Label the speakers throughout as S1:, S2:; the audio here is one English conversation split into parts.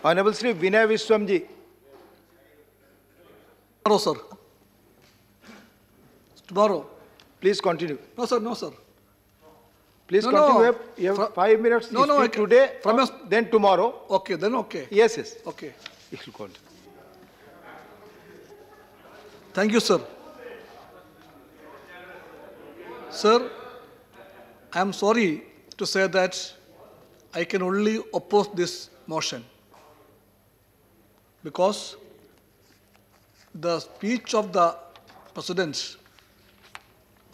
S1: Honorable Sri Vinay Vishwamji.
S2: Tomorrow, sir. Tomorrow.
S1: Please continue.
S2: No, sir. No, sir.
S1: Please
S2: No,
S1: continue.
S2: no.
S1: You have 5 minutes.
S2: No, no,
S1: speak today,
S2: from your-
S1: then tomorrow.
S2: Okay, then okay.
S1: Yes, yes.
S2: Okay.
S1: You will continue.
S2: Thank you, sir. Sir, I am sorry to say that I can only oppose this motion because the speech of the President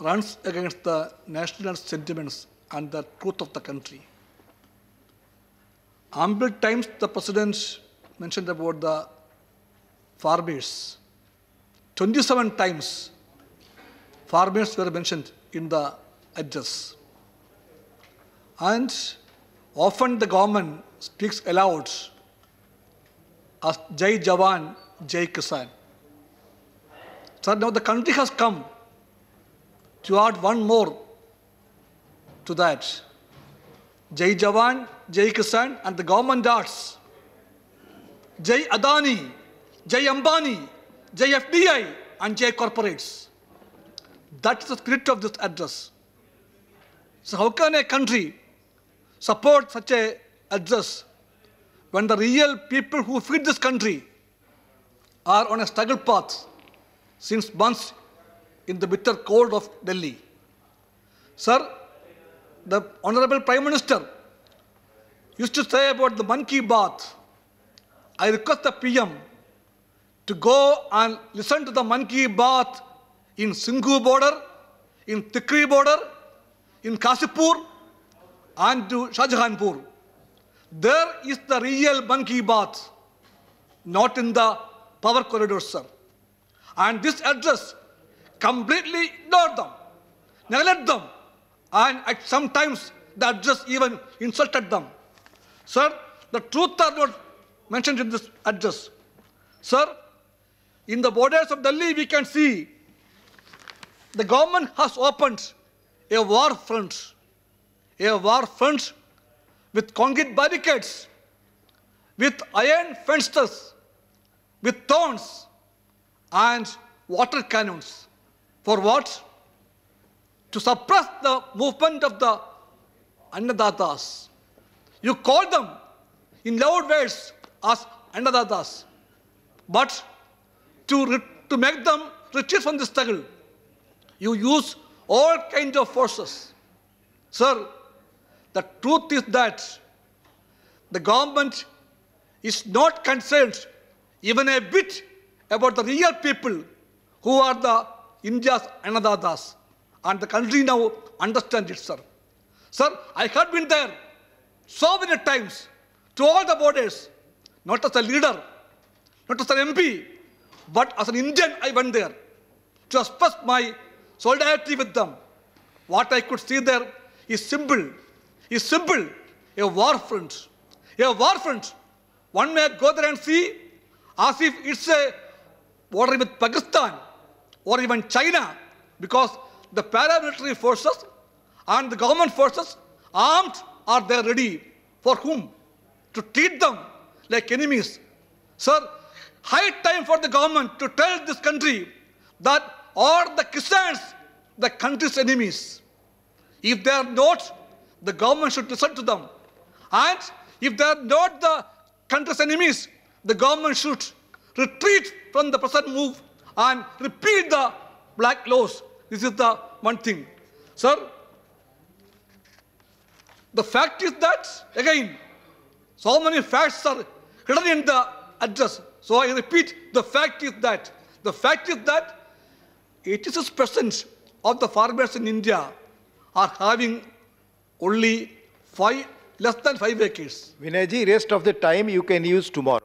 S2: runs against the national sentiments and the truth of the country. Ample times the President mentioned about the farmers. 27 times farmers were mentioned in the address. And often the government speaks aloud as Jai Jawan, Jai Kisan. So now the country has come to add one more to that. Jai Jawan, Jai Kisan, and the government adds Jai Adani, Jai Ambani, Jai FDI, and Jai corporates. That is the spirit of this address. So how can a country support such an address when the real people who feed this country are on a struggle path since months in the bitter cold of Delhi? Sir, the Honorable Prime Minister used to say about the Mann Ki Baat. I request the PM to go and listen to the Mann Ki Baat in Singhu border, in Tikri border, in Kasipur, and to Shahjahanpur. There is the real Mann Ki Baat, not in the power corridors, sir. And this address completely ignored them, neglected them, and at sometimes the address even insulted them. Sir, the truth are not mentioned in this address. Sir, in the borders of Delhi, we can see the government has opened a war front with concrete barricades, with iron fences, with thorns and water cannons. For what? To suppress the movement of the Annadatas. You call them in loud words as Annadatas, but to make them retreat from the struggle, you use all kinds of forces. Sir, the truth is that the government is not concerned even a bit about the real people who are the India's Annadatas. And the country now understands it, sir. Sir, I have been there so many times to all the borders, not as a leader, not as an MP, but as an Indian I went there to express my solidarity with them. What I could see there is simple, a war front. A war front. One may go there and see as if it's a border with Pakistan or even China, because the paramilitary forces and the government forces armed are there ready. For whom? To treat them like enemies. Sir, high time for the government to tell this country that all the Kisans, the country's enemies. If they are not, the government should listen to them. And if they are not the country's enemies, the government should retreat from the present move and repeal the black laws. This is the one thing. Sir, the fact is that, again, so many facts are hidden in the address. So I repeat, the fact is that 86% of the farmers in India are having only less than 5 acres.
S1: Vinayji, rest of the time you can use tomorrow.